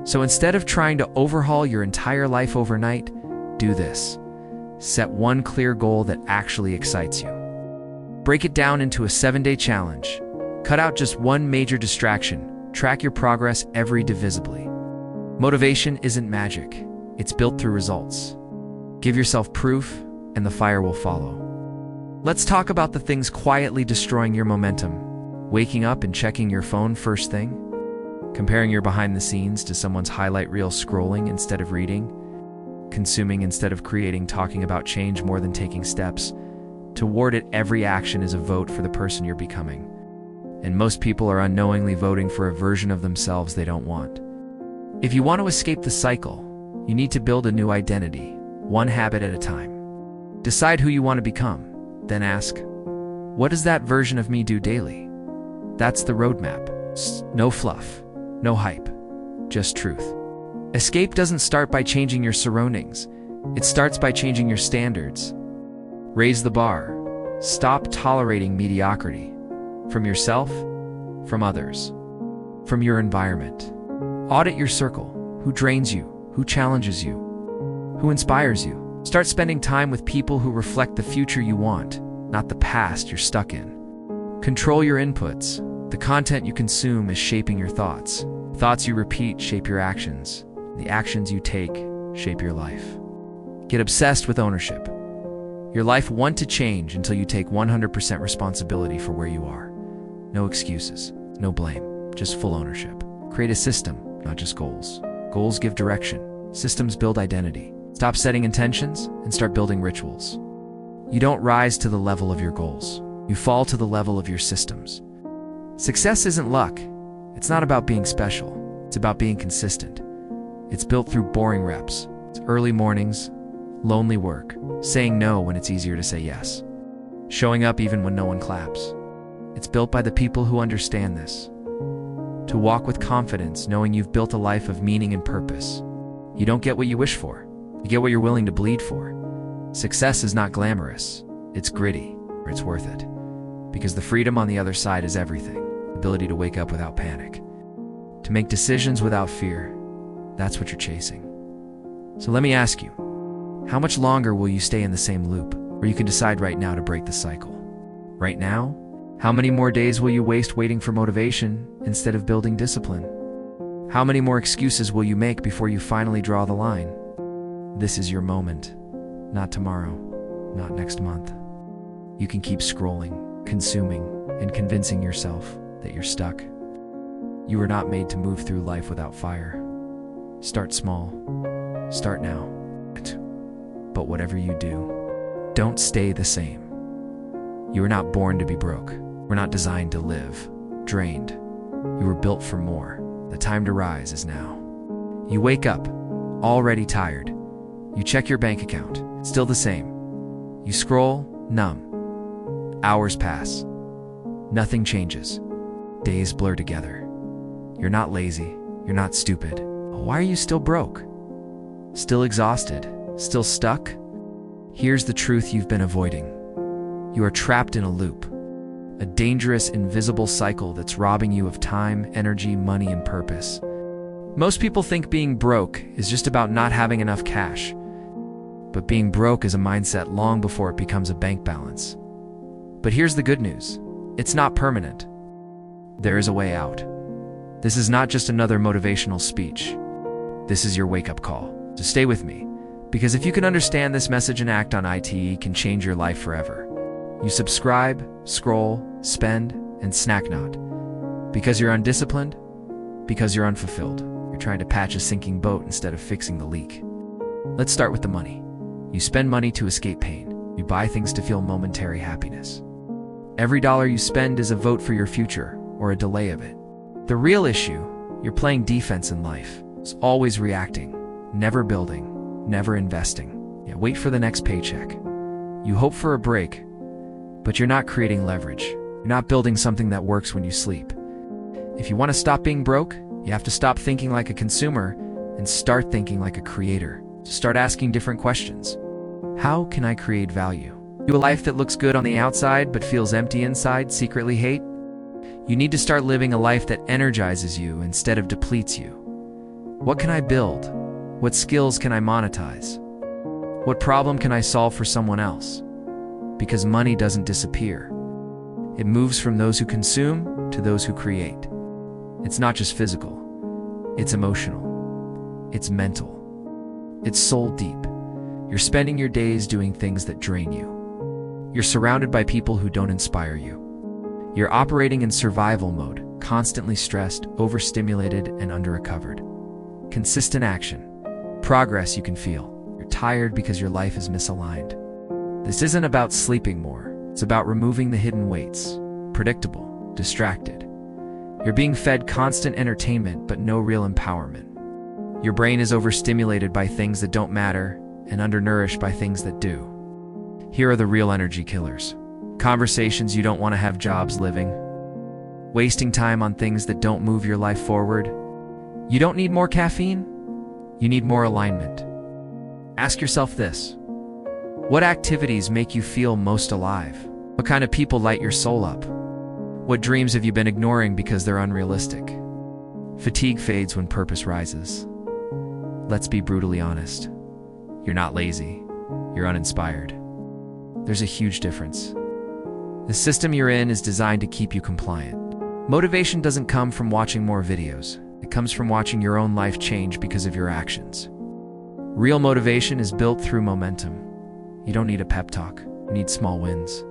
So instead of trying to overhaul your entire life overnight, do this. Set one clear goal that actually excites you. Break it down into a 7-day challenge. Cut out just one major distraction. Track your progress every divisibly. Motivation isn't magic. It's built through results. Give yourself proof, and the fire will follow. Let's talk about the things quietly destroying your momentum. Waking up and checking your phone first thing. Comparing your behind the scenes to someone's highlight reel, scrolling instead of reading. Consuming instead of creating, talking about change more than taking steps. Toward it, every action is a vote for the person you're becoming. And most people are unknowingly voting for a version of themselves they don't want. If you want to escape the cycle, you need to build a new identity, one habit at a time. Decide who you want to become, then ask, what does that version of me do daily? That's the roadmap. No fluff, no hype, just truth. Escape doesn't start by changing your surroundings. It starts by changing your standards. Raise the bar. Stop tolerating mediocrity. From yourself, from others, from your environment. Audit your circle. Who drains you? Who challenges you? Who inspires you? Start spending time with people who reflect the future you want, not the past you're stuck in. Control your inputs. The content you consume is shaping your thoughts. Thoughts you repeat shape your actions. The actions you take shape your life. Get obsessed with ownership. Your life won't change until you take 100% responsibility for where you are. No excuses, no blame, just full ownership. Create a system, not just goals. Goals give direction. Systems build identity. Stop setting intentions and start building rituals. You don't rise to the level of your goals. You fall to the level of your systems. Success isn't luck. It's not about being special. It's about being consistent. It's built through boring reps. It's early mornings, lonely work, saying no when it's easier to say yes, showing up even when no one claps. It's built by the people who understand this. To walk with confidence, knowing you've built a life of meaning and purpose. You don't get what you wish for. You get what you're willing to bleed for. Success is not glamorous. It's gritty, or it's worth it. Because the freedom on the other side is everything. The ability to wake up without panic. To make decisions without fear. That's what you're chasing. So let me ask you, how much longer will you stay in the same loop? Or you can decide right now to break the cycle. Right now? How many more days will you waste waiting for motivation instead of building discipline? How many more excuses will you make before you finally draw the line? This is your moment. Not tomorrow, not next month. You can keep scrolling, consuming, and convincing yourself that you're stuck. You were not made to move through life without fire. Start small. Start now. But whatever you do, don't stay the same. You were not born to be broke. We're not designed to live drained. You were built for more. The time to rise is now. You wake up, already tired. You check your bank account, still the same. You scroll, numb. Hours pass. Nothing changes. Days blur together. You're not lazy. You're not stupid. Why are you still broke? Still exhausted? Still stuck? Here's the truth you've been avoiding. You are trapped in a loop. A dangerous, invisible cycle that's robbing you of time, energy, money, and purpose. Most people think being broke is just about not having enough cash. But being broke is a mindset long before it becomes a bank balance. But here's the good news. It's not permanent. There is a way out. This is not just another motivational speech. This is your wake-up call. So stay with me, because if you can understand this message and act on it, it can change your life forever. You subscribe, scroll, spend, and snack not. Because you're undisciplined, because you're unfulfilled. You're trying to patch a sinking boat instead of fixing the leak. Let's start with the money. You spend money to escape pain. You buy things to feel momentary happiness. Every dollar you spend is a vote for your future, or a delay of it. The real issue, you're playing defense in life. It's always reacting, never building, never investing. Yeah, wait for the next paycheck. You hope for a break, but you're not creating leverage. You're not building something that works when you sleep. If you want to stop being broke, you have to stop thinking like a consumer and start thinking like a creator. Start asking different questions. How can I create value? You a life that looks good on the outside but feels empty inside, secretly hate? You need to start living a life that energizes you instead of depletes you. What can I build? What skills can I monetize? What problem can I solve for someone else? Because money doesn't disappear. It moves from those who consume to those who create. It's not just physical. It's emotional. It's mental. It's soul deep. You're spending your days doing things that drain you. You're surrounded by people who don't inspire you. You're operating in survival mode, constantly stressed, overstimulated, and under-recovered. Consistent action. Progress you can feel. You're tired because your life is misaligned. This isn't about sleeping more. It's about removing the hidden weights. Predictable, distracted. You're being fed constant entertainment but no real empowerment. Your brain is overstimulated by things that don't matter and undernourished by things that do. Here are the real energy killers. Conversations you don't want to have, jobs living. Wasting time on things that don't move your life forward. You don't need more caffeine. You need more alignment. Ask yourself this. What activities make you feel most alive? What kind of people light your soul up? What dreams have you been ignoring because they're unrealistic? Fatigue fades when purpose rises. Let's be brutally honest. You're not lazy. You're uninspired. There's a huge difference. The system you're in is designed to keep you compliant. Motivation doesn't come from watching more videos. It comes from watching your own life change because of your actions. Real motivation is built through momentum. You don't need a pep talk. You need small wins.